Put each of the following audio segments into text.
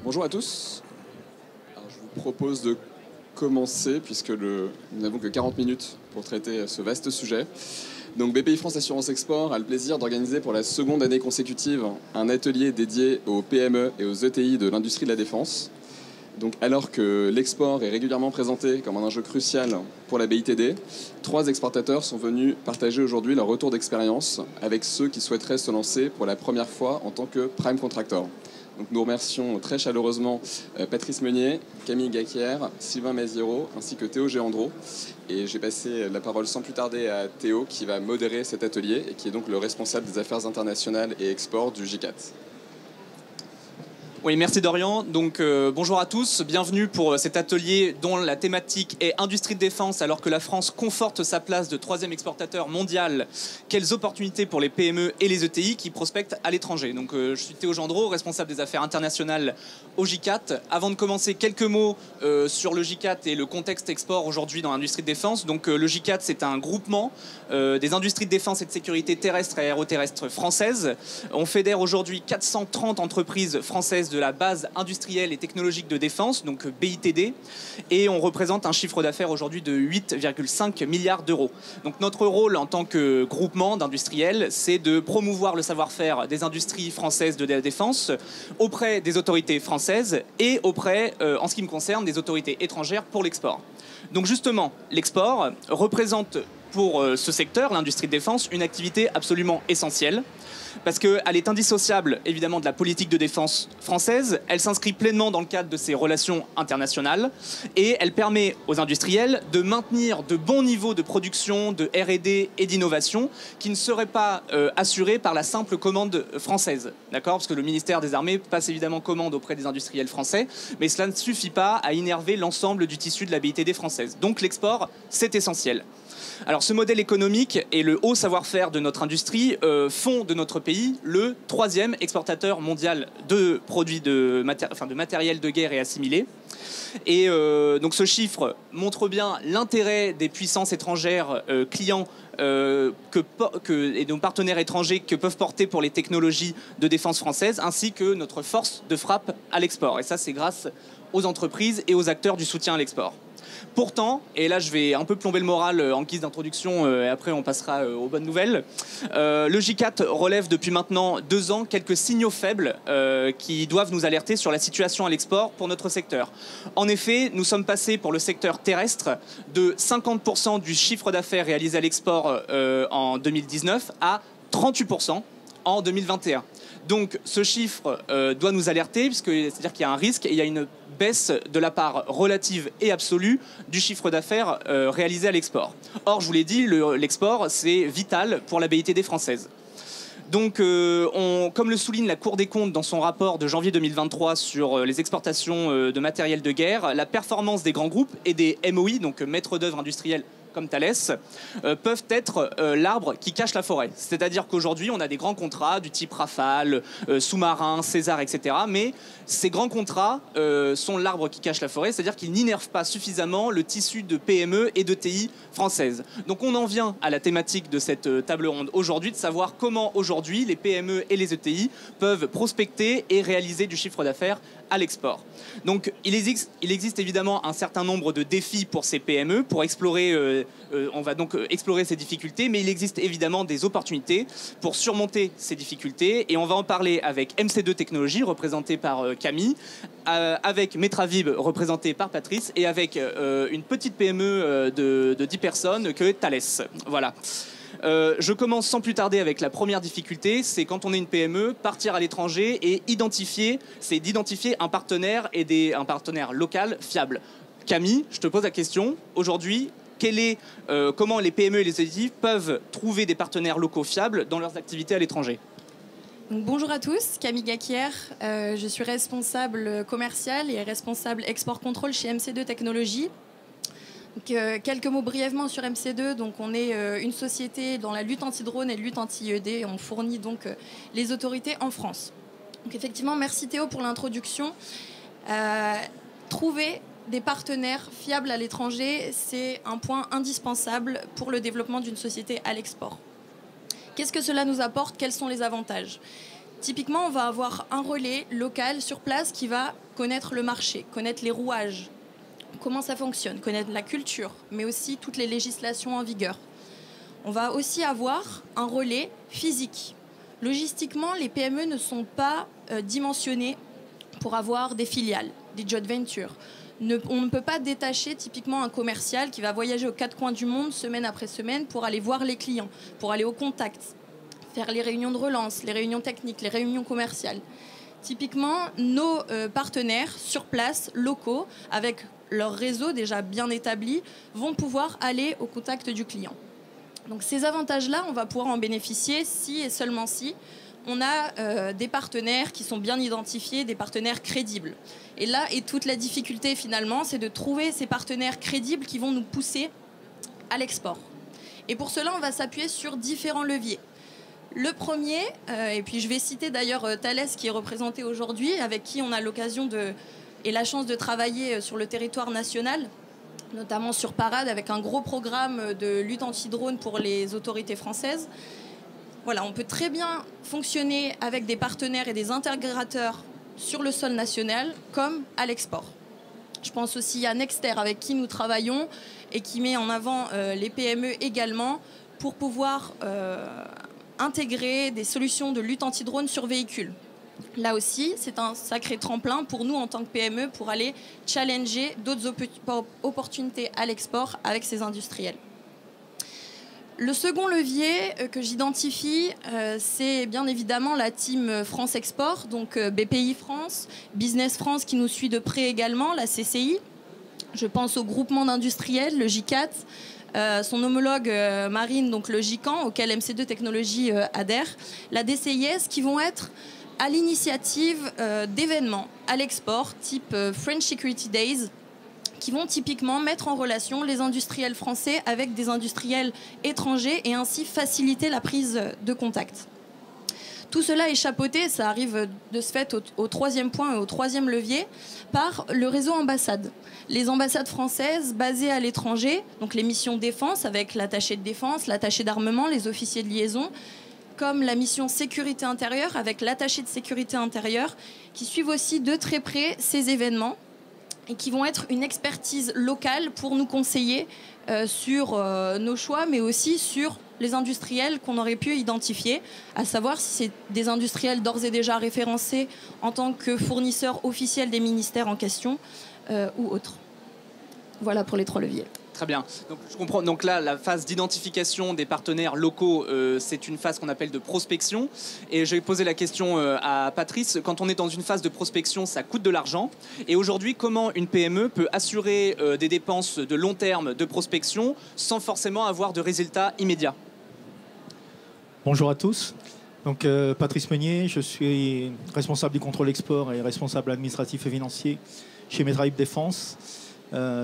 Bonjour à tous. Alors, je vous propose de commencer puisque nous n'avons que 40 minutes pour traiter ce vaste sujet. Donc BPI France Assurance Export a le plaisir d'organiser pour la seconde année consécutive un atelier dédié aux PME et aux ETI de l'industrie de la défense. Donc alors que l'export est régulièrement présenté comme un enjeu crucial pour la BITD, 3 exportateurs sont venus partager aujourd'hui leur retour d'expérience avec ceux qui souhaiteraient se lancer pour la première fois en tant que prime contractor. Donc nous remercions très chaleureusement Patrice Meunier, Camille Gaquière, Sylvain Maziero ainsi que Théo Géandro. Et j'ai passé la parole sans plus tarder à Théo qui va modérer cet atelier et qui est donc le responsable des affaires internationales et export du GICAT. Oui, merci Dorian. Donc bonjour à tous, bienvenue pour cet atelier dont la thématique est industrie de défense alors que la France conforte sa place de 3e exportateur mondial. Quelles opportunités pour les PME et les ETI qui prospectent à l'étranger. Donc je suis Théo Géandro, responsable des affaires internationales au GICAT. Avant de commencer, quelques mots sur le GICAT et le contexte export aujourd'hui dans l'industrie de défense. Donc le GICAT, c'est un groupement des industries de défense et de sécurité terrestre et aéroterrestre françaises. On fédère aujourd'hui 430 entreprises françaises de la base industrielle et technologique de défense, donc BITD, et on représente un chiffre d'affaires aujourd'hui de 8,5 milliards d'euros. Donc notre rôle en tant que groupement d'industriels, c'est de promouvoir le savoir-faire des industries françaises de la défense auprès des autorités françaises et auprès, en ce qui me concerne, des autorités étrangères pour l'export. Donc justement, l'export représente pour ce secteur, l'industrie de défense, une activité absolument essentielle parce qu'elle est indissociable évidemment de la politique de défense française, elle s'inscrit pleinement dans le cadre de ses relations internationales et elle permet aux industriels de maintenir de bons niveaux de production, de R&D et d'innovation qui ne seraient pas assurés par la simple commande française, d'accord ? Parce que le ministère des Armées passe évidemment commande auprès des industriels français, mais cela ne suffit pas à innerver l'ensemble du tissu de la BITD française. Donc l'export, c'est essentiel. Alors ce modèle économique et le haut savoir-faire de notre industrie font de notre pays le 3e exportateur mondial de produits de matériel de guerre et assimilés. Et donc ce chiffre montre bien l'intérêt des puissances étrangères clients et nos partenaires étrangers que peuvent porter pour les technologies de défense françaises, ainsi que notre force de frappe à l'export. Et ça, c'est grâce aux entreprises et aux acteurs du soutien à l'export. Pourtant, et là je vais un peu plomber le moral en guise d'introduction et après on passera aux bonnes nouvelles, le GICAT relève depuis maintenant 2 ans quelques signaux faibles qui doivent nous alerter sur la situation à l'export pour notre secteur. En effet, nous sommes passés pour le secteur terrestre de 50% du chiffre d'affaires réalisé à l'export en 2019 à 38% en 2021. Donc ce chiffre doit nous alerter, c'est-à-dire qu'il y a un risque et il y a une baisse de la part relative et absolue du chiffre d'affaires réalisé à l'export. Or, je vous l'ai dit, l'export, c'est vital pour la BITD française. Donc, comme le souligne la Cour des comptes dans son rapport de janvier 2023 sur les exportations de matériel de guerre, la performance des grands groupes et des MOI, donc maîtres d'œuvre industriels comme Thales, peuvent être l'arbre qui cache la forêt. C'est-à-dire qu'aujourd'hui, on a des grands contrats du type Rafale, sous-marin, César, etc. Mais ces grands contrats sont l'arbre qui cache la forêt, c'est-à-dire qu'ils n'innervent pas suffisamment le tissu de PME et d'ETI françaises. Donc on en vient à la thématique de cette table ronde aujourd'hui, de savoir comment aujourd'hui les PME et les ETI peuvent prospecter et réaliser du chiffre d'affaires à l'export. Donc il existe évidemment un certain nombre de défis pour ces PME, pour explorer, on va donc explorer ces difficultés, mais il existe évidemment des opportunités pour surmonter ces difficultés et on va en parler avec MC2 Technologies, représenté par Camille, avec Metravib, représenté par Patrice, et avec une petite PME de 10 personnes que Thales. Voilà. Je commence sans plus tarder avec la première difficulté, c'est quand on est une PME, partir à l'étranger et c'est d'identifier un partenaire et un partenaire local fiable. Camille, je te pose la question, aujourd'hui, comment les PME et les ETI peuvent trouver des partenaires locaux fiables dans leurs activités à l'étranger ? Donc, bonjour à tous, Camille Gaquière, je suis responsable commercial et responsable export contrôle chez MC2 Technologies. Donc, quelques mots brièvement sur MC2. Donc, on est une société dans la lutte anti-drone et lutte anti-ED. On fournit donc les autorités en France. Donc, effectivement, merci Théo pour l'introduction. Trouver des partenaires fiables à l'étranger, c'est un point indispensable pour le développement d'une société à l'export. Qu'est-ce que cela nous apporte ? Quels sont les avantages ? Typiquement, on va avoir un relais local sur place qui va connaître le marché, connaître les rouages, comment ça fonctionne, connaître la culture, mais aussi toutes les législations en vigueur. On va aussi avoir un relais physique. Logistiquement, les PME ne sont pas dimensionnées pour avoir des filiales, des joint ventures. On ne peut pas détacher typiquement un commercial qui va voyager aux quatre coins du monde semaine après semaine pour aller voir les clients, pour aller au contact, faire les réunions de relance, les réunions techniques, les réunions commerciales. Typiquement, nos partenaires sur place, locaux, avec leur réseau déjà bien établi, vont pouvoir aller au contact du client. Donc ces avantages-là, on va pouvoir en bénéficier si et seulement si on a des partenaires qui sont bien identifiés, des partenaires crédibles. Et là est toute la difficulté finalement, c'est de trouver ces partenaires crédibles qui vont nous pousser à l'export. Et pour cela, on va s'appuyer sur différents leviers. Le premier, et puis je vais citer d'ailleurs Thales qui est représenté aujourd'hui, avec qui on a l'occasion et la chance de travailler sur le territoire national, notamment sur Parade, avec un gros programme de lutte anti-drone pour les autorités françaises. Voilà, on peut très bien fonctionner avec des partenaires et des intégrateurs sur le sol national comme à l'export. Je pense aussi à Nexter avec qui nous travaillons et qui met en avant les PME également pour pouvoir intégrer des solutions de lutte anti-drone sur véhicules. Là aussi, c'est un sacré tremplin pour nous en tant que PME pour aller challenger d'autres opportunités à l'export avec ces industriels. Le second levier que j'identifie, c'est bien évidemment la team France Export, donc BPI France, Business France qui nous suit de près également, la CCI. Je pense au groupement d'industriels, le J4, son homologue marine, donc le GICAN, auquel MC2 Technologies adhère, la DCIS, qui vont être à l'initiative d'événements à l'export, type French Security Days, qui vont typiquement mettre en relation les industriels français avec des industriels étrangers et ainsi faciliter la prise de contact. Tout cela est chapeauté, ça arrive de ce fait au troisième point et au troisième levier, par le réseau ambassade. Les ambassades françaises basées à l'étranger, donc les missions défense avec l'attaché de défense, l'attaché d'armement, les officiers de liaison, comme la mission sécurité intérieure avec l'attaché de sécurité intérieure, qui suivent aussi de très près ces événements et qui vont être une expertise locale pour nous conseiller sur nos choix, mais aussi sur les industriels qu'on aurait pu identifier, à savoir si c'est des industriels d'ores et déjà référencés en tant que fournisseurs officiels des ministères en question ou autres. Voilà pour les trois leviers. Très bien. Donc, je comprends. Donc là, la phase d'identification des partenaires locaux, c'est une phase qu'on appelle de prospection. Et je vais poser la question à Patrice. Quand on est dans une phase de prospection, ça coûte de l'argent. Et aujourd'hui, comment une PME peut assurer des dépenses de long terme de prospection sans forcément avoir de résultats immédiats ? Bonjour à tous. Donc, Patrice Meunier, je suis responsable du contrôle export et responsable administratif et financier chez Medrahib Défense.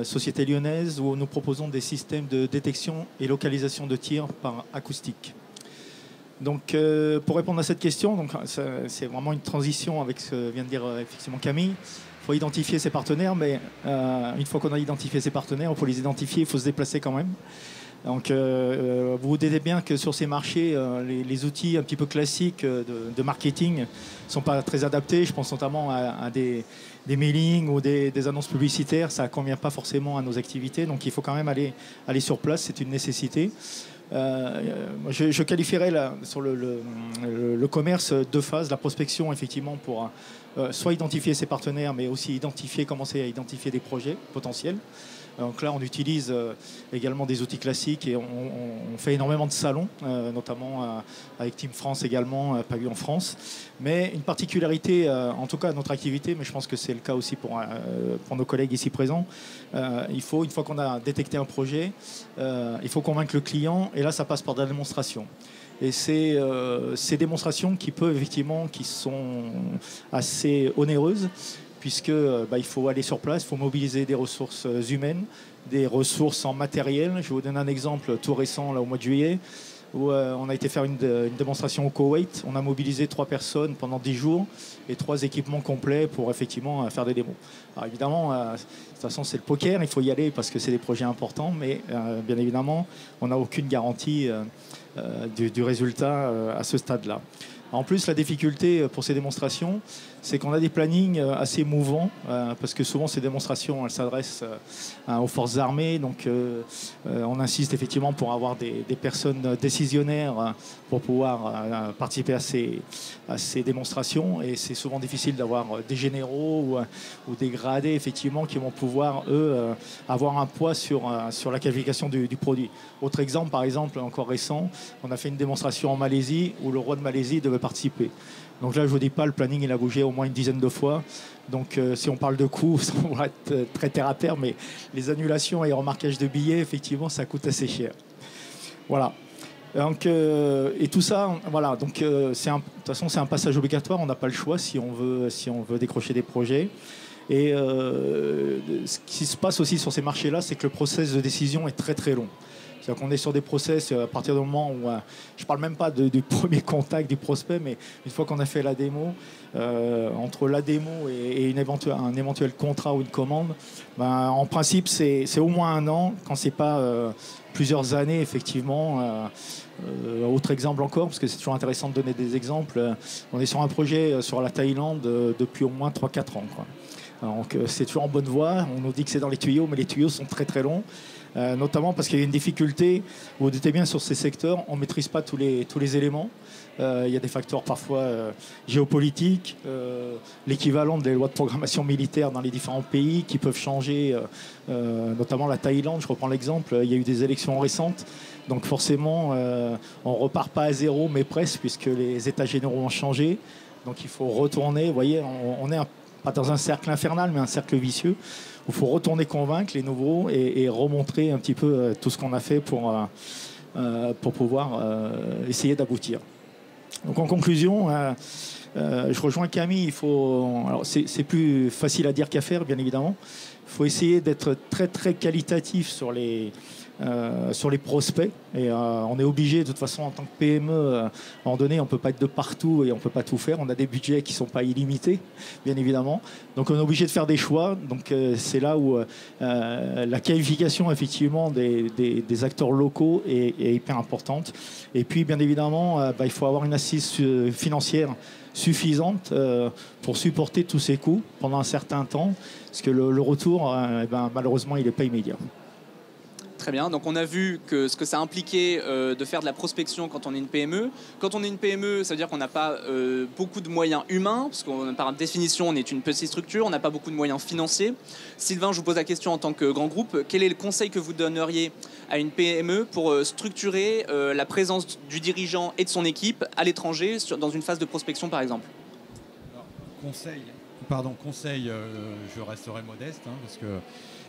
Société lyonnaise où nous proposons des systèmes de détection et localisation de tir par acoustique. Donc, pour répondre à cette question, donc, c'est vraiment une transition avec ce que vient de dire effectivement Camille. Il faut identifier ses partenaires, mais une fois qu'on a identifié ses partenaires, pour les identifier, il faut se déplacer quand même. Donc, vous vous doutez bien que sur ces marchés, les outils un petit peu classiques de marketing ne sont pas très adaptés. Je pense notamment à des mailings ou des annonces publicitaires. Ça ne convient pas forcément à nos activités. Donc, il faut quand même aller sur place. C'est une nécessité. Je qualifierais sur le commerce deux phases. La prospection, effectivement, pour soit identifier ses partenaires, mais aussi commencer à identifier des projets potentiels. Donc là, on utilise également des outils classiques et on fait énormément de salons, notamment avec Team France également, pas eu en France. Mais une particularité, en tout cas notre activité, mais je pense que c'est le cas aussi pour nos collègues ici présents, il faut, une fois qu'on a détecté un projet, il faut convaincre le client et là, ça passe par de la démonstration. Et c'est ces démonstrations qui sont assez onéreuses, puisque il faut aller sur place, il faut mobiliser des ressources humaines, des ressources en matériel. Je vais vous donner un exemple tout récent, là, au mois de juillet, où on a été faire une démonstration au Koweït. On a mobilisé 3 personnes pendant 10 jours et 3 équipements complets pour effectivement faire des démos. Alors évidemment, de toute façon, c'est le poker, il faut y aller parce que c'est des projets importants, mais bien évidemment, on n'a aucune garantie du résultat à ce stade-là. En plus, la difficulté pour ces démonstrations, c'est qu'on a des plannings assez mouvants, parce que souvent ces démonstrations, elles s'adressent aux forces armées, donc on insiste effectivement pour avoir des personnes décisionnaires pour pouvoir participer à ces démonstrations, et c'est souvent difficile d'avoir des généraux ou des gradés effectivement qui vont pouvoir, eux, avoir un poids sur la qualification du produit. Autre exemple, par exemple, encore récent, on a fait une démonstration en Malaisie où le roi de Malaisie devait participer. Donc là, je ne vous dis pas, le planning, il a bougé au moins une dizaine de fois. Donc si on parle de coûts, ça va être très terre à terre, mais les annulations et remarquages de billets, effectivement, ça coûte assez cher. Voilà. Donc, et tout ça, voilà. Donc, de toute façon, c'est un passage obligatoire. On n'a pas le choix si on veut décrocher des projets. Et ce qui se passe aussi sur ces marchés-là, c'est que le process de décision est très très long. C'est-à-dire qu'on est sur des process à partir du moment où, je ne parle même pas du premier contact du prospect, mais une fois qu'on a fait la démo, entre la démo et un éventuel contrat ou une commande, en principe c'est au moins 1 an, quand ce n'est pas plusieurs années effectivement. Autre exemple encore, parce que c'est toujours intéressant de donner des exemples, on est sur un projet sur la Thaïlande depuis au moins 3-4 ans, quoi. Donc c'est toujours en bonne voie, on nous dit que c'est dans les tuyaux, mais les tuyaux sont très très longs. Notamment parce qu'il y a une difficulté, vous vous doutez bien, sur ces secteurs, on ne maîtrise pas tous les éléments. Il y a des facteurs parfois géopolitiques, l'équivalent des lois de programmation militaire dans les différents pays qui peuvent changer, notamment la Thaïlande, je reprends l'exemple, il y a eu des élections récentes, donc forcément on ne repart pas à zéro, mais presque, puisque les états généraux ont changé, donc il faut retourner, vous voyez, on est pas dans un cercle infernal, mais un cercle vicieux, où il faut retourner convaincre les nouveaux et remontrer un petit peu tout ce qu'on a fait pour pouvoir essayer d'aboutir. Donc en conclusion, je rejoins Camille, alors c'est plus facile à dire qu'à faire, bien évidemment. Il faut essayer d'être très très qualitatif sur les prospects, et on est obligé de toute façon en tant que PME, à un moment donné on ne peut pas être de partout et on ne peut pas tout faire, on a des budgets qui ne sont pas illimités, bien évidemment, donc on est obligé de faire des choix. Donc c'est là où la qualification effectivement des acteurs locaux est hyper importante, et puis bien évidemment il faut avoir une assise financière suffisante pour supporter tous ces coûts pendant un certain temps, parce que le retour malheureusement il n'est pas immédiat. Très bien, donc on a vu ce que ça impliquait de faire de la prospection quand on est une PME. Quand on est une PME, ça veut dire qu'on n'a pas beaucoup de moyens humains, parce qu'on, par définition, on est une petite structure, on n'a pas beaucoup de moyens financiers. Sylvain, je vous pose la question en tant que grand groupe. Quel est le conseil que vous donneriez à une PME pour structurer la présence du dirigeant et de son équipe à l'étranger, dans une phase de prospection, par exemple? Alors, conseil, je resterai modeste, parce que...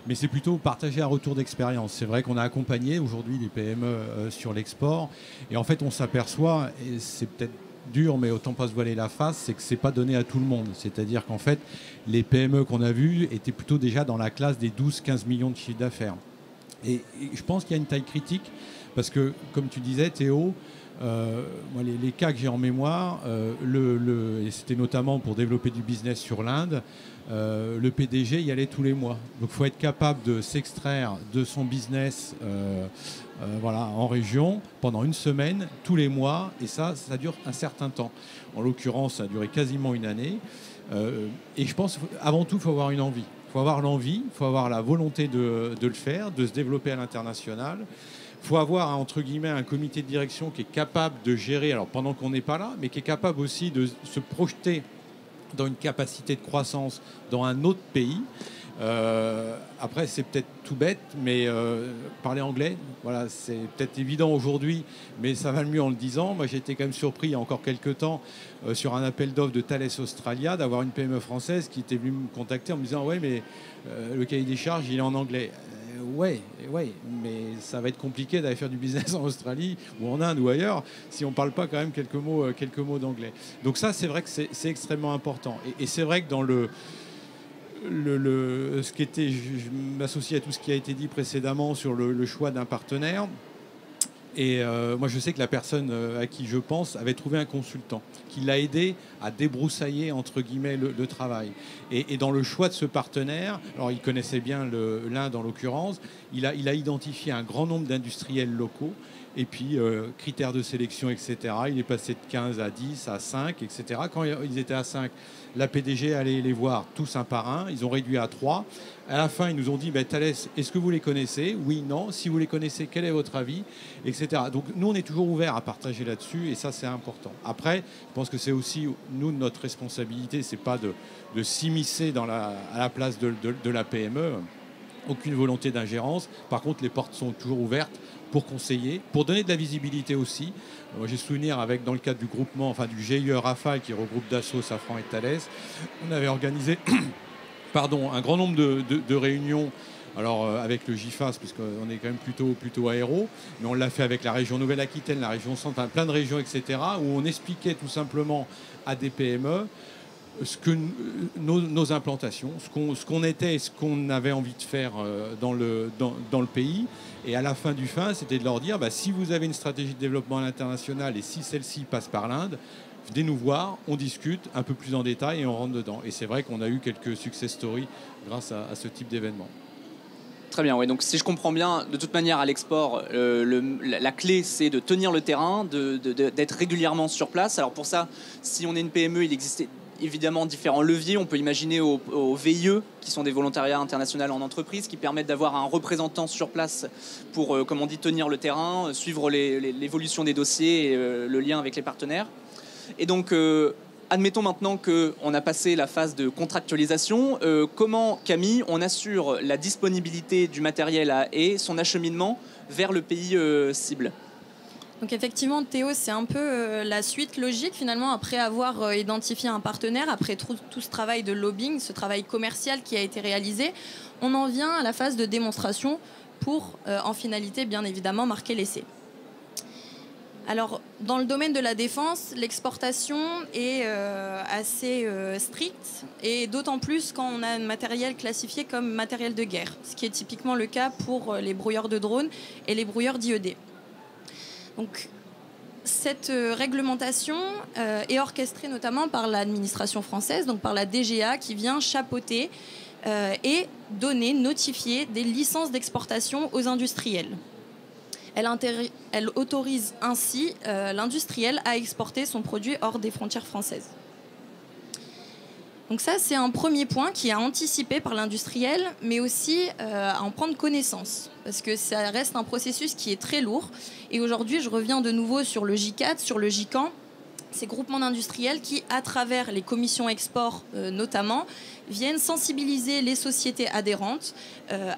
Mais c'est plutôt partager un retour d'expérience. C'est vrai qu'on a accompagné aujourd'hui les PME sur l'export. Et en fait, on s'aperçoit, et c'est peut-être dur, mais autant pas se voiler la face, c'est que ce n'est pas donné à tout le monde. C'est-à-dire qu'en fait, les PME qu'on a vues étaient plutôt déjà dans la classe des 12-15 millions de chiffre d'affaires. Et je pense qu'il y a une taille critique, parce que, comme tu disais, Théo, moi, les cas que j'ai en mémoire, et c'était notamment pour développer du business sur l'Inde, le PDG y allait tous les mois. Donc il faut être capable de s'extraire de son business en région pendant une semaine, tous les mois, et ça dure un certain temps. En l'occurrence, ça a duré quasiment une année. Et je pense, avant tout, il faut avoir une envie. Il faut avoir l'envie, il faut avoir la volonté de le faire, de se développer à l'international. Il faut avoir, entre guillemets, un comité de direction qui est capable de gérer, alors pendant qu'on n'est pas là, mais qui est capable aussi de se projeter dans une capacité de croissance dans un autre pays. Après, c'est peut-être tout bête, mais parler anglais, voilà, c'est peut-être évident aujourd'hui, mais ça va le mieux en le disant. Moi, j'ai été quand même surpris il y a encore quelques temps sur un appel d'offres de Thales Australia d'avoir une PME française qui était venue me contacter en me disant « Ouais, mais le cahier des charges, il est en anglais. » Ouais, mais ça va être compliqué d'aller faire du business en Australie ou en Inde ou ailleurs si on ne parle pas quand même quelques mots d'anglais. Donc ça, c'est vrai que c'est extrêmement important. Et c'est vrai que dans je m'associe à tout ce qui a été dit précédemment sur le choix d'un partenaire. Et moi, je sais que la personne à qui je pense avait trouvé un consultant qui l'a aidé à débroussailler, entre guillemets, le travail. Et dans le choix de ce partenaire, alors il connaissait bien l'Inde en l'occurrence, il a identifié un grand nombre d'industriels locaux Et puis, critères de sélection, etc. Il est passé de 15 à 10, à 5, etc. Quand ils étaient à 5, la PDG allait les voir tous un par un. Ils ont réduit à 3. À la fin, ils nous ont dit, Thalès, est-ce que vous les connaissez? Oui, non. Si vous les connaissez, quel est votre avis? Etc. Donc, nous, on est toujours ouverts à partager là-dessus. Et ça, c'est important. Après, je pense que c'est aussi, nous, notre responsabilité. C'est pas de s'immiscer à la place de la PME. Aucune volonté d'ingérence. Par contre, les portes sont toujours ouvertes pour conseiller, pour donner de la visibilité aussi. Moi, j'ai souvenir dans le cadre du groupement, enfin du GIE Rafale qui regroupe Dassault, Safran et Thales, on avait organisé un grand nombre de réunions. Alors avec le GIFAS, puisqu'on est quand même plutôt aéro, mais on l'a fait avec la région Nouvelle-Aquitaine, la région Centre, enfin, plein de régions, etc., où on expliquait tout simplement à des PME nos implantations, ce qu'on était et ce qu'on avait envie de faire dans le pays. Et à la fin, c'était de leur dire, si vous avez une stratégie de développement à l'international et si celle-ci passe par l'Inde, venez nous voir, on discute un peu plus en détail et on rentre dedans. Et c'est vrai qu'on a eu quelques success stories grâce à ce type d'événement. Très bien, oui. Donc si je comprends bien, de toute manière à l'export, la clé c'est de tenir le terrain, d'être régulièrement sur place. Alors pour ça, si on est une PME, il existe évidemment différents leviers. On peut imaginer aux VIE, qui sont des volontariats internationaux en entreprise, qui permettent d'avoir un représentant sur place pour, comme on dit, tenir le terrain, suivre l'évolution des dossiers et le lien avec les partenaires. Et donc, admettons maintenant qu'on a passé la phase de contractualisation. Comment, Camille, on assure la disponibilité du matériel et son acheminement vers le pays cible ? Donc effectivement, Théo, c'est un peu la suite logique finalement après avoir identifié un partenaire, après tout ce travail de lobbying, ce travail commercial qui a été réalisé, on en vient à la phase de démonstration pour, en finalité, bien évidemment, marquer l'essai. Alors, dans le domaine de la défense, l'exportation est assez stricte et d'autant plus quand on a un matériel classifié comme matériel de guerre, ce qui est typiquement le cas pour les brouilleurs de drones et les brouilleurs d'IED. Donc, cette réglementation est orchestrée notamment par l'administration française, donc par la DGA, qui vient chapeauter et notifier des licences d'exportation aux industriels. Elle autorise ainsi l'industriel à exporter son produit hors des frontières françaises. Donc ça, c'est un premier point qui est anticipé par l'industriel, mais aussi à en prendre connaissance, parce que ça reste un processus qui est très lourd. Et aujourd'hui, je reviens de nouveau sur le GICAD, sur le GICAN, ces groupements d'industriels qui, à travers les commissions export notamment, viennent sensibiliser les sociétés adhérentes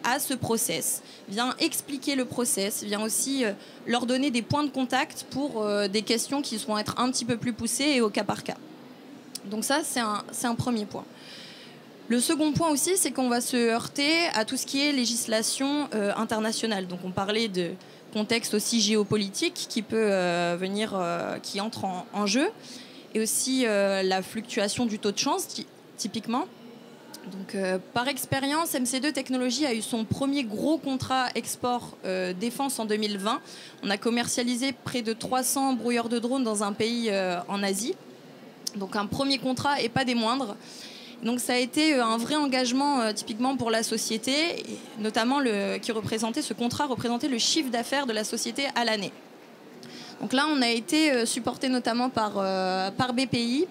à ce process, viennent expliquer le process, viennent aussi leur donner des points de contact pour des questions qui vont être un petit peu plus poussées et au cas par cas. Donc ça, c'est un premier point. Le second point aussi, c'est qu'on va se heurter à tout ce qui est législation internationale. Donc on parlait de contexte aussi géopolitique qui peut qui entre en jeu, et aussi la fluctuation du taux de chance, typiquement. Donc, par expérience, MC2 Technologies a eu son premier gros contrat export défense en 2020. On a commercialisé près de 300 brouilleurs de drones dans un pays en Asie. Donc un premier contrat et pas des moindres. Donc ça a été un vrai engagement typiquement pour la société, et notamment ce contrat représentait le chiffre d'affaires de la société à l'année. Donc là, on a été supporté notamment par BPI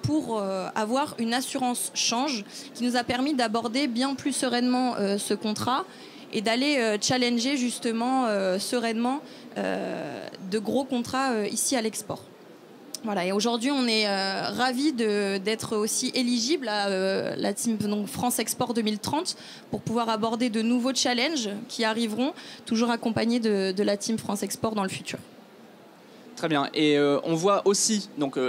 pour avoir une assurance change qui nous a permis d'aborder bien plus sereinement ce contrat et d'aller challenger justement sereinement de gros contrats ici à l'export. Voilà, et aujourd'hui, on est ravis d'être aussi éligible à la team France Export 2030 pour pouvoir aborder de nouveaux challenges qui arriveront, toujours accompagnés de la team France Export dans le futur. Très bien. Et on voit aussi, donc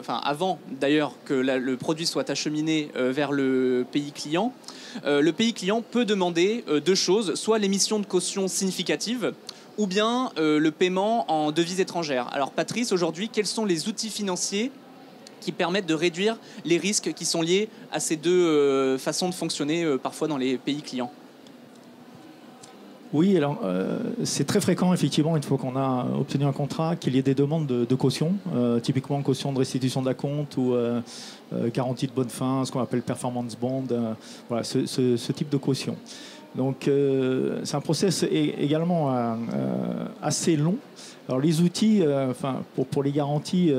avant d'ailleurs que le produit soit acheminé vers le pays client peut demander deux choses, soit l'émission de caution significative, ou bien le paiement en devises étrangères. Alors Patrice, aujourd'hui, quels sont les outils financiers qui permettent de réduire les risques qui sont liés à ces deux façons de fonctionner parfois dans les pays clients ? Oui, alors c'est très fréquent effectivement, une fois qu'on a obtenu un contrat, qu'il y ait des demandes de caution, typiquement caution de restitution d'acompte ou garantie de bonne fin, ce qu'on appelle performance bond, voilà, ce type de caution. Donc c'est un process également assez long. Alors les outils, pour les garanties,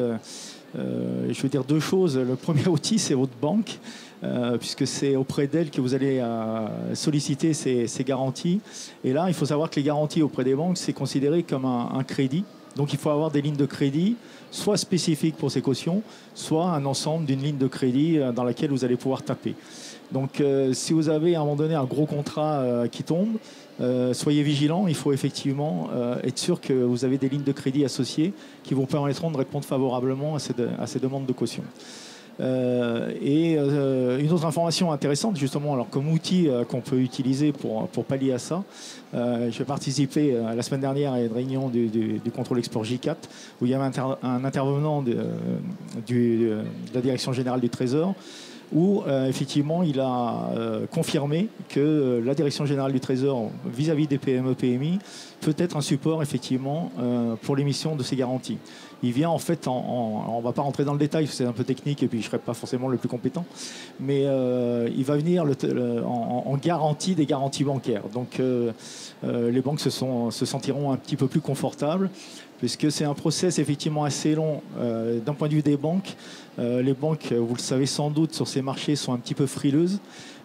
je veux dire deux choses. Le premier outil, c'est votre banque, puisque c'est auprès d'elle que vous allez solliciter ces garanties. Et là, il faut savoir que les garanties auprès des banques, c'est considéré comme un crédit. Donc il faut avoir des lignes de crédit, soit spécifiques pour ces cautions, soit un ensemble d'une ligne de crédit dans laquelle vous allez pouvoir taper. Donc si vous avez à un moment donné un gros contrat qui tombe, soyez vigilants, il faut effectivement être sûr que vous avez des lignes de crédit associées qui vous permettront de répondre favorablement à ces demandes de caution. Une autre information intéressante, justement, alors comme outil qu'on peut utiliser pour pallier à ça, j'ai participé la semaine dernière à une réunion du contrôle export J4 où il y avait un intervenant de la Direction générale du Trésor où effectivement il a confirmé que la Direction générale du Trésor vis-à-vis des PME-PMI peut être un support effectivement pour l'émission de ces garanties. Il vient en fait, on ne va pas rentrer dans le détail, c'est un peu technique et puis je ne serai pas forcément le plus compétent, mais il va venir en garantie des garanties bancaires. Donc les banques se sentiront un petit peu plus confortables puisque c'est un process effectivement assez long d'un point de vue des banques. Les banques, vous le savez sans doute, sur ces marchés sont un petit peu frileuses.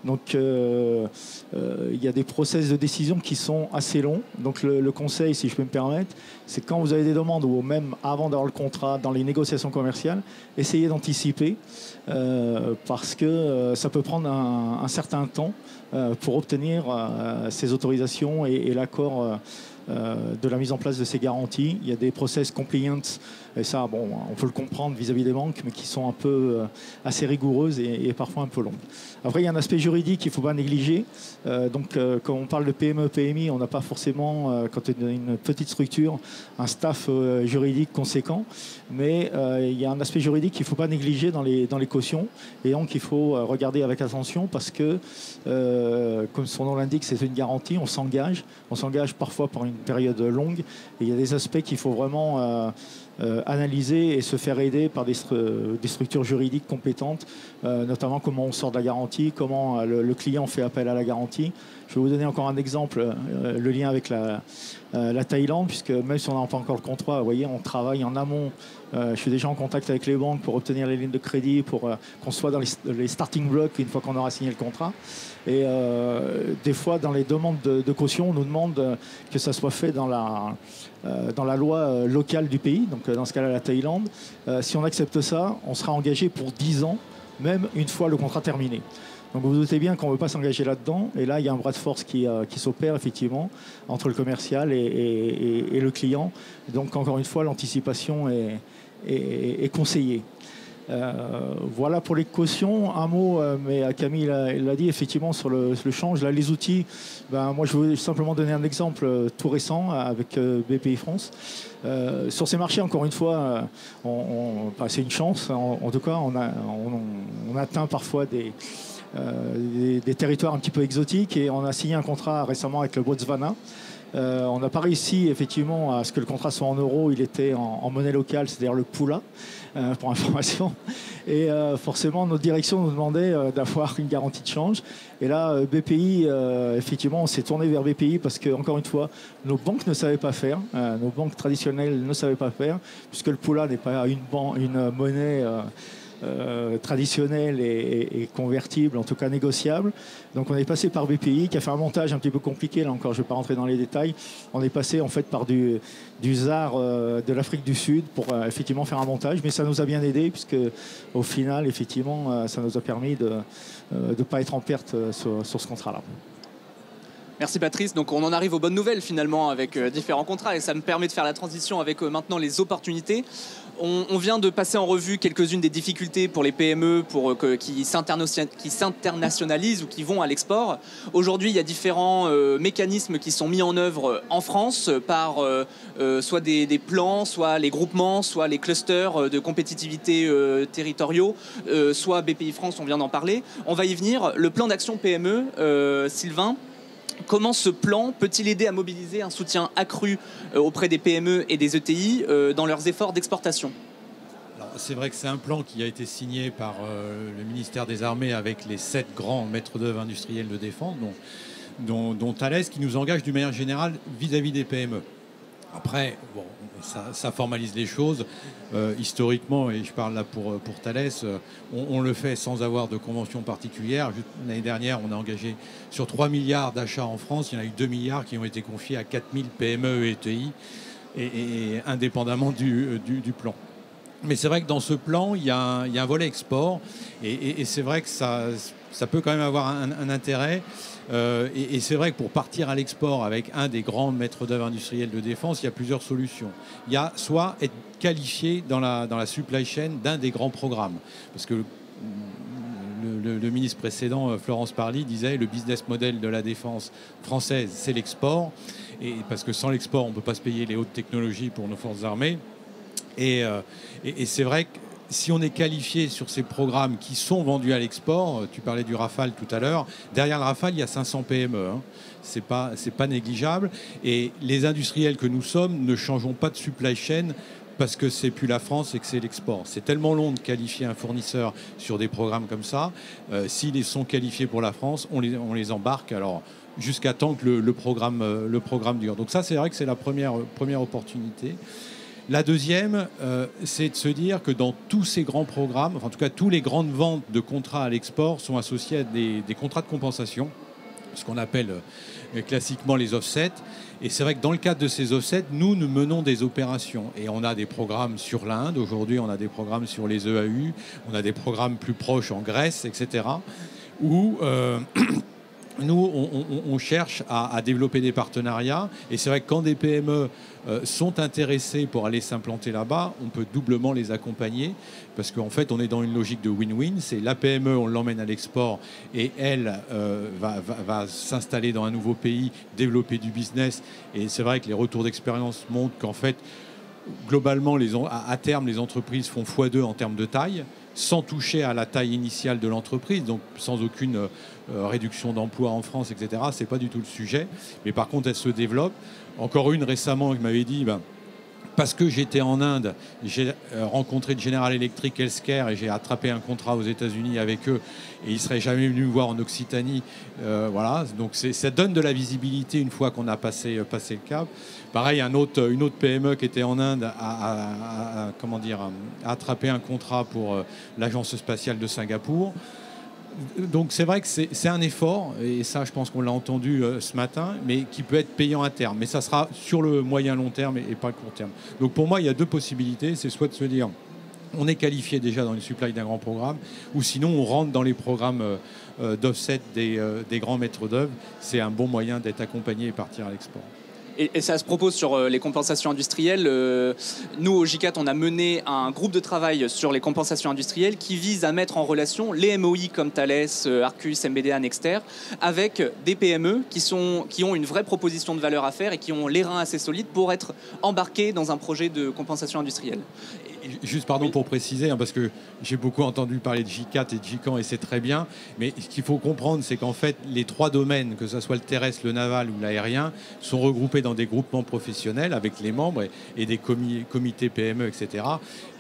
Donc il y a des process de décision qui sont assez longs. Donc le conseil, si je peux me permettre, c'est quand vous avez des demandes ou même avant d'avoir le contrat, dans les négociations commerciales, essayez d'anticiper parce que ça peut prendre un certain temps pour obtenir ces autorisations et l'accord de la mise en place de ces garanties. Il y a des process compliance, et ça, bon, on peut le comprendre vis-à-vis des banques, mais qui sont un peu assez rigoureuses et parfois un peu longues. Après, il y a un aspect juridique qu'il ne faut pas négliger. Quand on parle de PME, PMI, on n'a pas forcément, quand on a une petite structure, un staff juridique conséquent, mais il y a un aspect juridique qu'il ne faut pas négliger dans les cautions, et donc il faut regarder avec attention parce que, comme son nom l'indique, c'est une garantie, on s'engage parfois pour une période longue, et il y a des aspects qu'il faut vraiment analyser et se faire aider par des structures juridiques compétentes, notamment comment on sort de la garantie, comment le client fait appel à la garantie. Je vais vous donner encore un exemple, le lien avec la Thaïlande, puisque même si on n'a pas encore le contrat, vous voyez, on travaille en amont. Je suis déjà en contact avec les banques pour obtenir les lignes de crédit, pour qu'on soit dans les starting blocks une fois qu'on aura signé le contrat. Et des fois, dans les demandes de caution, on nous demande que ça soit fait dans la loi locale du pays, donc dans ce cas-là la Thaïlande. Si on accepte ça, on sera engagé pour 10 ans, même une fois le contrat terminé. Donc vous vous doutez bien qu'on ne veut pas s'engager là-dedans. Et là, il y a un bras de force qui s'opère effectivement entre le commercial et le client. Donc encore une fois, l'anticipation est conseillée. Voilà pour les cautions. Un mot, mais Camille l'a dit effectivement sur le change. Là, les outils, moi je veux simplement donner un exemple tout récent avec BPI France. Sur ces marchés, encore une fois, c'est une chance. En tout cas, on atteint parfois des territoires un petit peu exotiques et on a signé un contrat récemment avec le Botswana. On n'a pas réussi effectivement à ce que le contrat soit en euros, il était en monnaie locale, c'est-à-dire le pula, pour information. Et forcément, notre direction nous demandait d'avoir une garantie de change. Et là, BPI, effectivement, on s'est tourné vers BPI parce que, encore une fois, nos banques ne savaient pas faire, nos banques traditionnelles ne savaient pas faire, puisque le pula n'est pas une monnaie traditionnelle et convertible, en tout cas négociable. Donc on est passé par BPI qui a fait un montage un petit peu compliqué, là encore je ne vais pas rentrer dans les détails. On est passé en fait par du ZAR de l'Afrique du Sud pour effectivement faire un montage, mais ça nous a bien aidé puisque au final effectivement ça nous a permis de ne pas être en perte sur ce contrat-là. Merci Patrice. Donc on en arrive aux bonnes nouvelles finalement avec différents contrats et ça me permet de faire la transition avec maintenant les opportunités. On vient de passer en revue quelques-unes des difficultés pour les PME qui s'internationalisent ou qui vont à l'export. Aujourd'hui, il y a différents mécanismes qui sont mis en œuvre en France par soit des plans, soit les groupements, soit les clusters de compétitivité territoriaux, soit BPI France, on vient d'en parler. On va y venir. Le plan d'action PME, Sylvain, comment ce plan peut-il aider à mobiliser un soutien accru auprès des PME et des ETI dans leurs efforts d'exportation ? C'est vrai que c'est un plan qui a été signé par le ministère des Armées avec les 7 grands maîtres d'œuvre industriels de défense, dont Thales, qui nous engage d'une manière générale vis-à-vis des PME. Après, bon, ça formalise les choses. Historiquement, et je parle là pour Thales, on le fait sans avoir de convention particulière. L'année dernière, on a engagé sur 3 milliards d'achats en France, il y en a eu 2 milliards qui ont été confiés à 4000 PME et ETI, et indépendamment du plan. Mais c'est vrai que dans ce plan, il y a un volet export, et c'est vrai que ça peut quand même avoir un intérêt. Et c'est vrai que pour partir à l'export avec un des grands maîtres d'œuvre industriels de défense, il y a plusieurs solutions. Il y a soit être qualifié dans la supply chain d'un des grands programmes. Parce que le ministre précédent, Florence Parly, disait le business model de la défense française, c'est l'export. Et parce que sans l'export, on ne peut pas se payer les hautes technologies pour nos forces armées. Et c'est vrai que si on est qualifié sur ces programmes qui sont vendus à l'export, tu parlais du Rafale tout à l'heure, derrière le Rafale, il y a 500 PME. Hein. C'est pas négligeable. Et les industriels que nous sommes ne changeons pas de supply chain parce que c'est plus la France et que c'est l'export. C'est tellement long de qualifier un fournisseur sur des programmes comme ça. S'ils sont qualifiés pour la France, on les embarque. Alors, jusqu'à temps que le programme dure. Donc ça, c'est vrai que c'est la première opportunité. La deuxième, c'est de se dire que dans tous ces grands programmes, enfin en tout cas tous les grandes ventes de contrats à l'export sont associées à des contrats de compensation, ce qu'on appelle classiquement les offsets. Et c'est vrai que dans le cadre de ces offsets, nous menons des opérations. Et on a des programmes sur l'Inde, aujourd'hui on a des programmes sur les EAU, on a des programmes plus proches en Grèce, etc. où nous, on cherche à développer des partenariats. Et c'est vrai que quand des PME sont intéressés pour aller s'implanter là-bas, on peut doublement les accompagner parce qu'en fait, on est dans une logique de win-win. C'est la PME, on l'emmène à l'export et elle va s'installer dans un nouveau pays, développer du business. Et c'est vrai que les retours d'expérience montrent qu'en fait, globalement, à terme, les entreprises font x2 en termes de taille, sans toucher à la taille initiale de l'entreprise, donc sans aucune réduction d'emplois en France, etc. Ce n'est pas du tout le sujet. Mais par contre, elle se développe. Encore une récemment qui m'avait dit, parce que j'étais en Inde, j'ai rencontré General Electric Healthcare et j'ai attrapé un contrat aux États-Unis avec eux et ils ne seraient jamais venus me voir en Occitanie. Voilà. Donc ça donne de la visibilité une fois qu'on a passé le cap. Pareil, une autre PME qui était en Inde a attrapé un contrat pour l'Agence spatiale de Singapour. Donc c'est vrai que c'est un effort, et ça je pense qu'on l'a entendu ce matin, mais qui peut être payant à terme. Mais ça sera sur le moyen long terme et pas le court terme. Donc pour moi, il y a deux possibilités. C'est soit de se dire on est qualifié déjà dans les supply d'un grand programme, ou sinon on rentre dans les programmes d'offset des grands maîtres d'œuvre. C'est un bon moyen d'être accompagné et partir à l'export. Et ça se propose sur les compensations industrielles. Nous, au GICAT, on a mené un groupe de travail sur les compensations industrielles qui vise à mettre en relation les MOI comme Thales, Arcus, MBDA, Nexter, avec des PME qui ont une vraie proposition de valeur à faire et qui ont les reins assez solides pour être embarqués dans un projet de compensation industrielle. Juste pardon pour préciser, parce que j'ai beaucoup entendu parler de GICAT et de GICAN et c'est très bien, mais ce qu'il faut comprendre, c'est qu'en fait, les trois domaines, que ce soit le terrestre, le naval ou l'aérien, sont regroupés dans des groupements professionnels avec les membres et des comités PME, etc.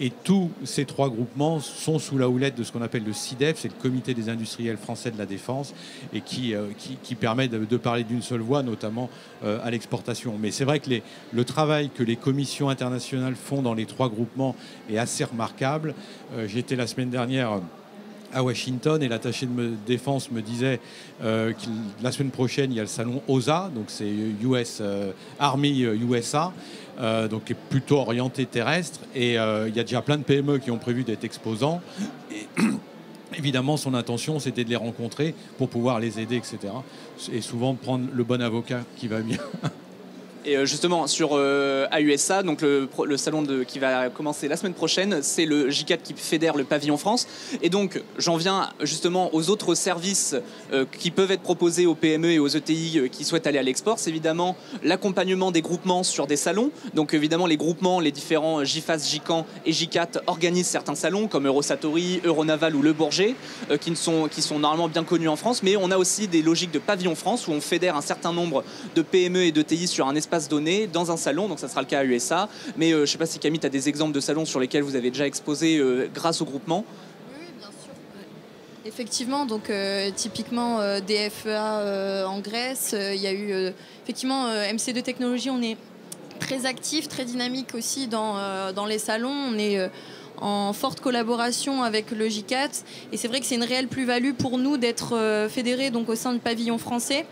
Et tous ces trois groupements sont sous la houlette de ce qu'on appelle le CIDEF, c'est le Comité des industriels français de la défense, et qui permet de parler d'une seule voix, notamment à l'exportation. Mais c'est vrai que le travail que les commissions internationales font dans les trois groupements est assez remarquable. J'étais la semaine dernière à Washington et l'attaché de défense me disait que la semaine prochaine il y a le salon OSA, donc c'est US Army USA, donc qui est plutôt orienté terrestre, et il y a déjà plein de PME qui ont prévu d'être exposants. Et évidemment, son intention, c'était de les rencontrer pour pouvoir les aider, etc. Et souvent de prendre le bon avocat qui va bien. Et justement, sur AUSA, donc le salon qui va commencer la semaine prochaine, c'est le GICAT qui fédère le pavillon France. Et donc, j'en viens justement aux autres services qui peuvent être proposés aux PME et aux ETI qui souhaitent aller à l'export. C'est évidemment l'accompagnement des groupements sur des salons. Donc, évidemment, les groupements, les différents GIFAS, GICAN et GICAT organisent certains salons comme Eurosatori, Euronaval ou Le Bourget, qui sont normalement bien connus en France. Mais on a aussi des logiques de pavillon France où on fédère un certain nombre de PME et d'ETI sur un espace donné dans un salon, donc ça sera le cas à USA. Mais je ne sais pas si Camille, tu as des exemples de salons sur lesquels vous avez déjà exposé grâce au groupement. Oui, bien sûr. Effectivement, donc typiquement DFEA en Grèce, il y a eu effectivement MC2 Technologies, on est très actif, très dynamique aussi dans les salons, on est en forte collaboration avec le J4 et c'est vrai que c'est une réelle plus-value pour nous d'être fédérés donc au sein du pavillon français.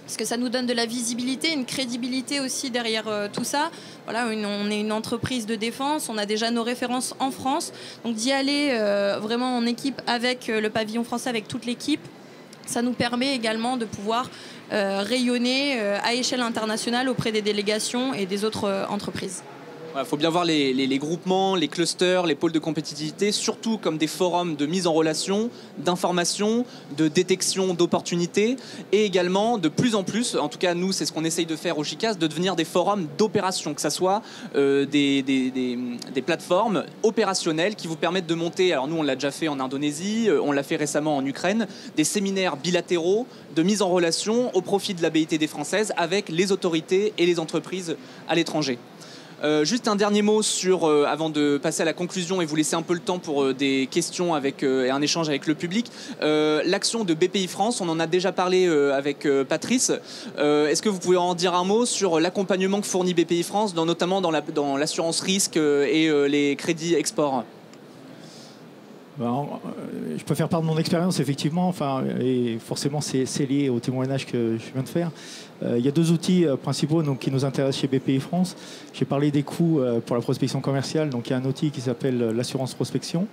Parce que ça nous donne de la visibilité, une crédibilité aussi derrière tout ça. Voilà, on est une entreprise de défense, on a déjà nos références en France. Donc d'y aller vraiment en équipe avec le pavillon français, avec toute l'équipe, ça nous permet également de pouvoir rayonner à échelle internationale auprès des délégations et des autres entreprises. Il faut bien voir les groupements, les clusters, les pôles de compétitivité, surtout comme des forums de mise en relation, d'information, de détection d'opportunités et également de plus en plus, en tout cas nous c'est ce qu'on essaye de faire au JICAS, de devenir des forums d'opération, que ce soit des plateformes opérationnelles qui vous permettent de monter, alors nous on l'a déjà fait en Indonésie, on l'a fait récemment en Ukraine, des séminaires bilatéraux de mise en relation au profit de la BITD française avec les autorités et les entreprises à l'étranger. Juste un dernier mot avant de passer à la conclusion et vous laisser un peu le temps pour des questions et un échange avec le public. L'action de BPI France, on en a déjà parlé avec Patrice. Est-ce que vous pouvez en dire un mot sur l'accompagnement que fournit BPI France, notamment dans l'assurance risque et les crédits export ? Je peux faire part de mon expérience, effectivement, et forcément c'est lié au témoignage que je viens de faire. Il y a deux outils principaux qui nous intéressent chez BPI France. J'ai parlé des coûts pour la prospection commerciale. Donc il y a un outil qui s'appelle l'assurance prospection,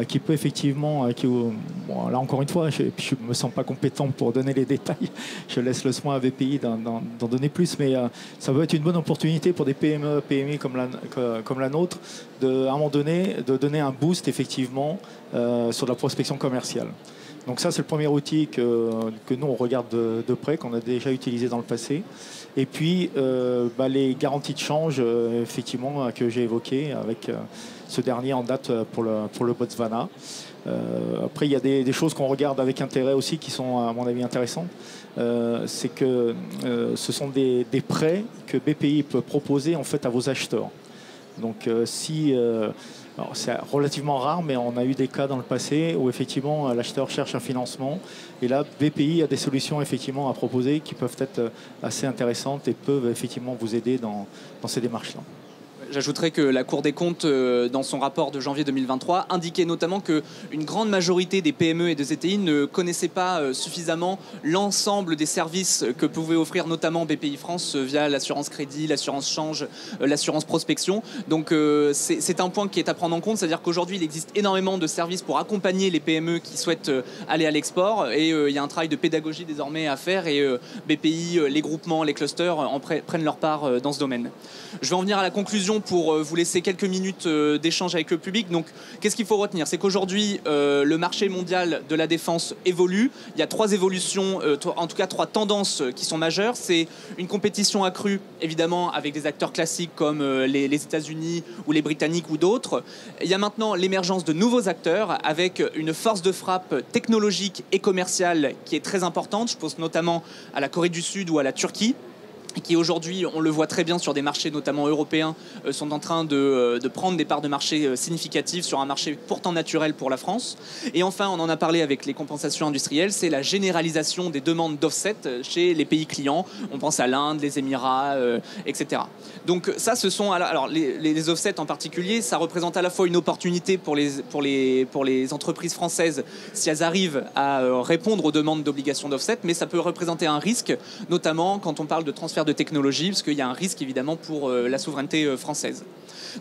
qui peut effectivement, là encore une fois, je ne me sens pas compétent pour donner les détails. Je laisse le soin à BPI d'en donner plus, mais ça peut être une bonne opportunité pour des PME, PMI comme la nôtre, à un moment donné, de donner un boost effectivement sur la prospection commerciale. Donc ça, c'est le premier outil que nous, on regarde de près, qu'on a déjà utilisé dans le passé. Et puis, les garanties de change, effectivement, que j'ai évoquées, avec ce dernier en date pour le Botswana. Après, il y a des choses qu'on regarde avec intérêt aussi, qui sont, à mon avis, intéressantes. C'est que ce sont des prêts que BPI peut proposer, en fait, à vos acheteurs. Donc, alors, c'est relativement rare, mais on a eu des cas dans le passé où effectivement l'acheteur cherche un financement et là BPI a des solutions effectivement à proposer qui peuvent être assez intéressantes et peuvent effectivement vous aider dans ces démarches-là. J'ajouterais que la Cour des comptes, dans son rapport de janvier 2023, indiquait notamment qu'une grande majorité des PME et des ETI ne connaissaient pas suffisamment l'ensemble des services que pouvait offrir notamment BPI France via l'assurance crédit, l'assurance change, l'assurance prospection. Donc c'est un point qui est à prendre en compte, c'est-à-dire qu'aujourd'hui il existe énormément de services pour accompagner les PME qui souhaitent aller à l'export et il y a un travail de pédagogie désormais à faire et BPI, les groupements, les clusters prennent leur part dans ce domaine. Je vais en venir à la conclusion pour vous laisser quelques minutes d'échange avec le public. Donc, qu'est-ce qu'il faut retenir ? C'est qu'aujourd'hui, le marché mondial de la défense évolue. Il y a 3 évolutions, en tout cas 3 tendances qui sont majeures. C'est une compétition accrue, évidemment, avec des acteurs classiques comme les États-Unis ou les Britanniques ou d'autres. Il y a maintenant l'émergence de nouveaux acteurs avec une force de frappe technologique et commerciale qui est très importante. Je pense notamment à la Corée du Sud ou à la Turquie, qui aujourd'hui, on le voit très bien sur des marchés notamment européens, sont en train de prendre des parts de marché significatives sur un marché pourtant naturel pour la France. Et enfin, on en a parlé avec les compensations industrielles, c'est la généralisation des demandes d'offset chez les pays clients. On pense à l'Inde, les Émirats, etc. Donc ça, ce sont... Alors les offsets en particulier, ça représente à la fois une opportunité pour les entreprises françaises si elles arrivent à répondre aux demandes d'obligation d'offset, mais ça peut représenter un risque, notamment quand on parle de transfert de technologie, parce qu'il y a un risque évidemment pour la souveraineté française.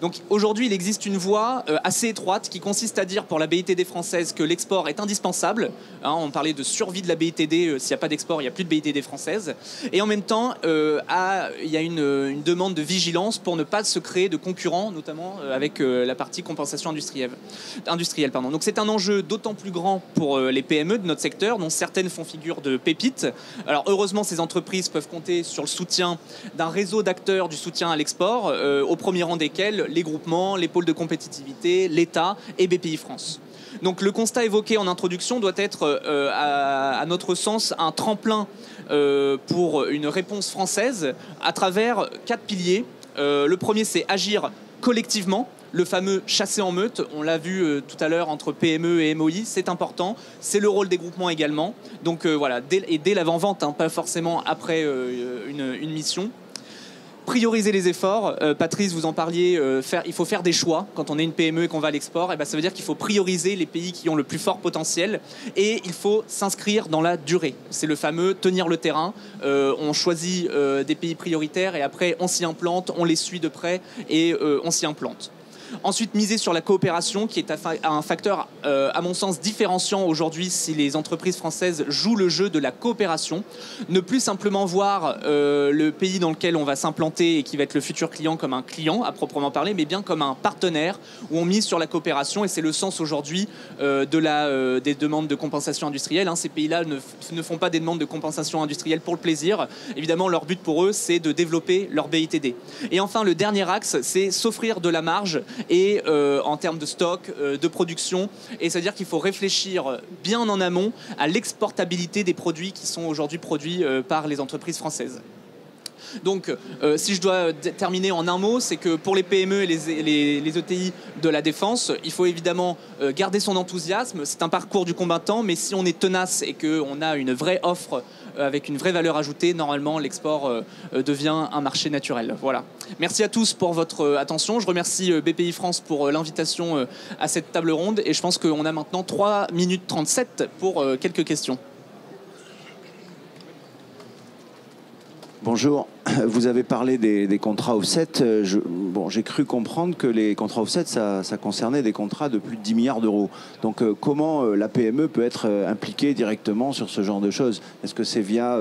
Donc aujourd'hui, il existe une voie assez étroite qui consiste à dire pour la BITD française que l'export est indispensable. On parlait de survie de la BITD, s'il n'y a pas d'export, il n'y a plus de BITD française. Et en même temps, il y a une demande de vigilance pour ne pas se créer de concurrents, notamment avec la partie compensation industrielle. Donc c'est un enjeu d'autant plus grand pour les PME de notre secteur, dont certaines font figure de pépites. Alors heureusement, ces entreprises peuvent compter sur le soutien d'un réseau d'acteurs du soutien à l'export, au premier rang desquels les groupements, les pôles de compétitivité, l'État et BPI France. Donc le constat évoqué en introduction doit être, à notre sens, un tremplin pour une réponse française à travers 4 piliers. Le premier, c'est agir collectivement le fameux chasser en meute, on l'a vu tout à l'heure entre PME et MOI, c'est important, c'est le rôle des groupements également. Donc voilà, dès l'avant-vente, hein, pas forcément après une mission. Prioriser les efforts. Patrice, vous en parliez, il faut faire des choix. Quand on est une PME et qu'on va à l'export, ça veut dire qu'il faut prioriser les pays qui ont le plus fort potentiel et il faut s'inscrire dans la durée. C'est le fameux tenir le terrain. On choisit des pays prioritaires et après on s'y implante, on les suit de près et on s'y implante. Ensuite, miser sur la coopération, qui est un facteur, à mon sens, différenciant aujourd'hui si les entreprises françaises jouent le jeu de la coopération. Ne plus simplement voir le pays dans lequel on va s'implanter et qui va être le futur client comme un client à proprement parler, mais bien comme un partenaire où on mise sur la coopération. Et c'est le sens aujourd'hui des demandes de compensation industrielle. Hein. Ces pays-là ne font pas des demandes de compensation industrielle pour le plaisir. Évidemment, leur but pour eux, c'est de développer leur BITD. Et enfin, le dernier axe, c'est s'offrir de la marge et en termes de stock, de production. Et c'est-à-dire qu'il faut réfléchir bien en amont à l'exportabilité des produits qui sont aujourd'hui produits par les entreprises françaises. Donc, si je dois terminer en un mot, c'est que pour les PME et les ETI de la défense, il faut évidemment garder son enthousiasme. C'est un parcours du combattant, mais si on est tenace et qu'on a une vraie offre avec une vraie valeur ajoutée, normalement, l'export devient un marché naturel. Voilà. Merci à tous pour votre attention. Je remercie BPI France pour l'invitation à cette table ronde et je pense qu'on a maintenant 3 minutes 37 pour quelques questions. Bonjour, vous avez parlé des contrats offset. J'ai cru comprendre que les contrats offset, ça concernait des contrats de plus de 10 milliards d'euros. Donc comment la PME peut être impliquée directement sur ce genre de choses? Est-ce que c'est via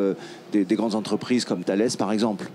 des grandes entreprises comme Thales, par exemple?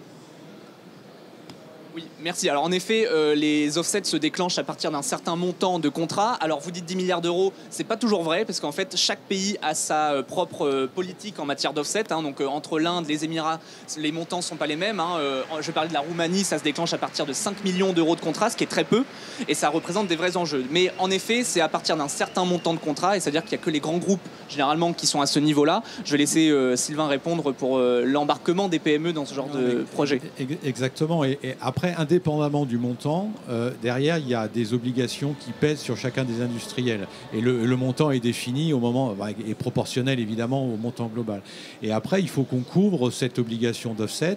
Oui, merci. Alors en effet, les offsets se déclenchent à partir d'un certain montant de contrat. Alors vous dites 10 milliards d'euros, c'est pas toujours vrai parce qu'en fait chaque pays a sa propre politique en matière d'offset. Hein. Donc entre l'Inde, les Émirats, les montants sont pas les mêmes. Hein. Je parlais de la Roumanie, ça se déclenche à partir de 5 millions d'euros de contrat, ce qui est très peu et ça représente des vrais enjeux. Mais en effet, c'est à partir d'un certain montant de contrat et c'est-à-dire qu'il n'y a que les grands groupes généralement qui sont à ce niveau-là. Je vais laisser Sylvain répondre pour l'embarquement des PME dans ce genre de projet. Exactement. Et après, indépendamment du montant, derrière, il y a des obligations qui pèsent sur chacun des industriels. Et le montant est défini au moment, est proportionnel évidemment au montant global. Et après, il faut qu'on couvre cette obligation d'offset.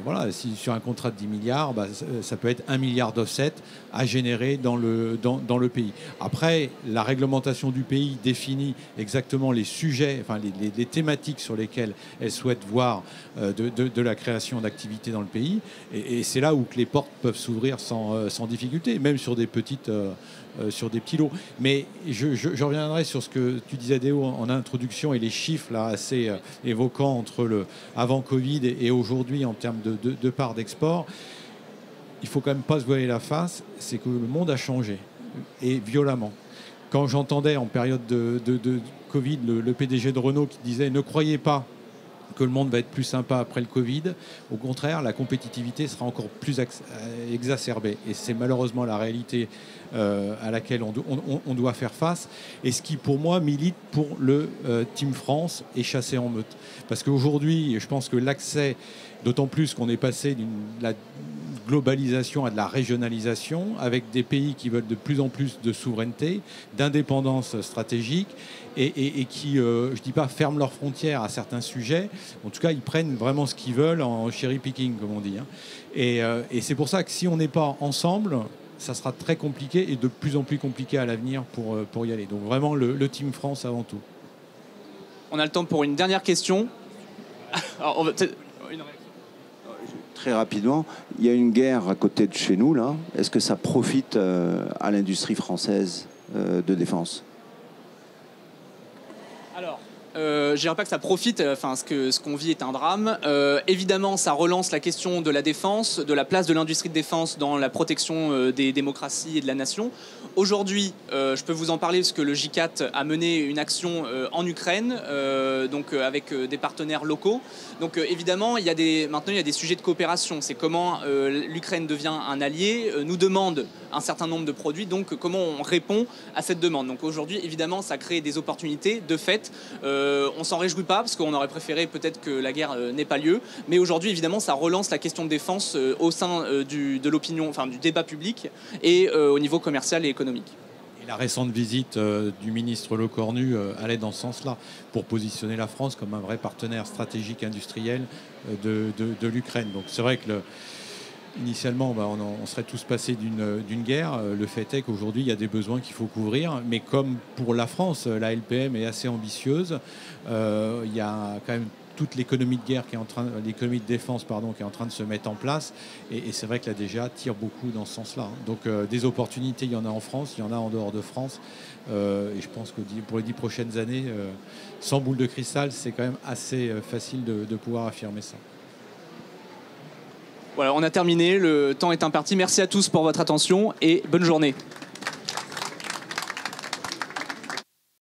Voilà, si sur un contrat de 10 milliards, ça peut être 1 milliard d'offset à générer dans le pays. Après, la réglementation du pays définit exactement les sujets, enfin les thématiques sur lesquelles elle souhaite voir de la création d'activités dans le pays. Et c'est là où que les portes peuvent s'ouvrir sans difficulté, même sur des petites... sur des petits lots. Mais je reviendrai sur ce que tu disais, Déo, en introduction et les chiffres là, assez évoquants entre le avant Covid et aujourd'hui en termes de part d'export. Il ne faut quand même pas se voiler la face, c'est que le monde a changé, et violemment. Quand j'entendais en période de Covid le PDG de Renault qui disait « Ne croyez pas que le monde va être plus sympa après le Covid. Au contraire, la compétitivité sera encore plus exacerbée. » Et c'est malheureusement la réalité à laquelle on doit faire face. Et ce qui, pour moi, milite pour le Team France et chasser en meute. Parce qu'aujourd'hui, je pense que l'accès, d'autant plus qu'on est passé de la globalisation à de la régionalisation, avec des pays qui veulent de plus en plus de souveraineté, d'indépendance stratégique, et qui, je ne dis pas ferment leurs frontières à certains sujets, en tout cas ils prennent vraiment ce qu'ils veulent en cherry picking, comme on dit. Hein. Et c'est pour ça que si on n'est pas ensemble, ça sera très compliqué et de plus en plus compliqué à l'avenir pour y aller. Donc vraiment le Team France avant tout. On a le temps pour une dernière question. Alors, on va peut-être... Très rapidement, il y a une guerre à côté de chez nous, là. Est-ce que ça profite à l'industrie française de défense ? Alors, je dirais pas que ça profite, enfin, ce qu'on vit est un drame. Évidemment, ça relance la question de la défense, de la place de l'industrie de défense dans la protection des démocraties et de la nation. Aujourd'hui, je peux vous en parler parce que le J4 a mené une action en Ukraine, donc avec des partenaires locaux. Donc évidemment, maintenant il y a des sujets de coopération. C'est comment l'Ukraine devient un allié, nous demande un certain nombre de produits, donc comment on répond à cette demande. Donc aujourd'hui, évidemment, ça crée des opportunités de fait. On s'en réjouit pas parce qu'on aurait préféré peut-être que la guerre n'ait pas lieu. Mais aujourd'hui, évidemment, ça relance la question de défense au sein de l'opinion, enfin du débat public et au niveau commercial et économique. Et la récente visite du ministre Lecornu allait dans ce sens-là, pour positionner la France comme un vrai partenaire stratégique industriel de l'Ukraine. Donc c'est vrai que initialement, on serait tous passés d'une guerre. Le fait est qu'aujourd'hui, il y a des besoins qu'il faut couvrir. Mais comme pour la France, la LPM est assez ambitieuse. Il y a quand même toute l'économie de guerre l'économie de défense qui est en train de se mettre en place. Et c'est vrai que la DGA tire beaucoup dans ce sens-là. Donc des opportunités, il y en a en France, il y en a en dehors de France. Et je pense que pour les 10 prochaines années, sans boule de cristal, c'est quand même assez facile de pouvoir affirmer ça. Voilà, on a terminé, le temps est imparti. Merci à tous pour votre attention et bonne journée.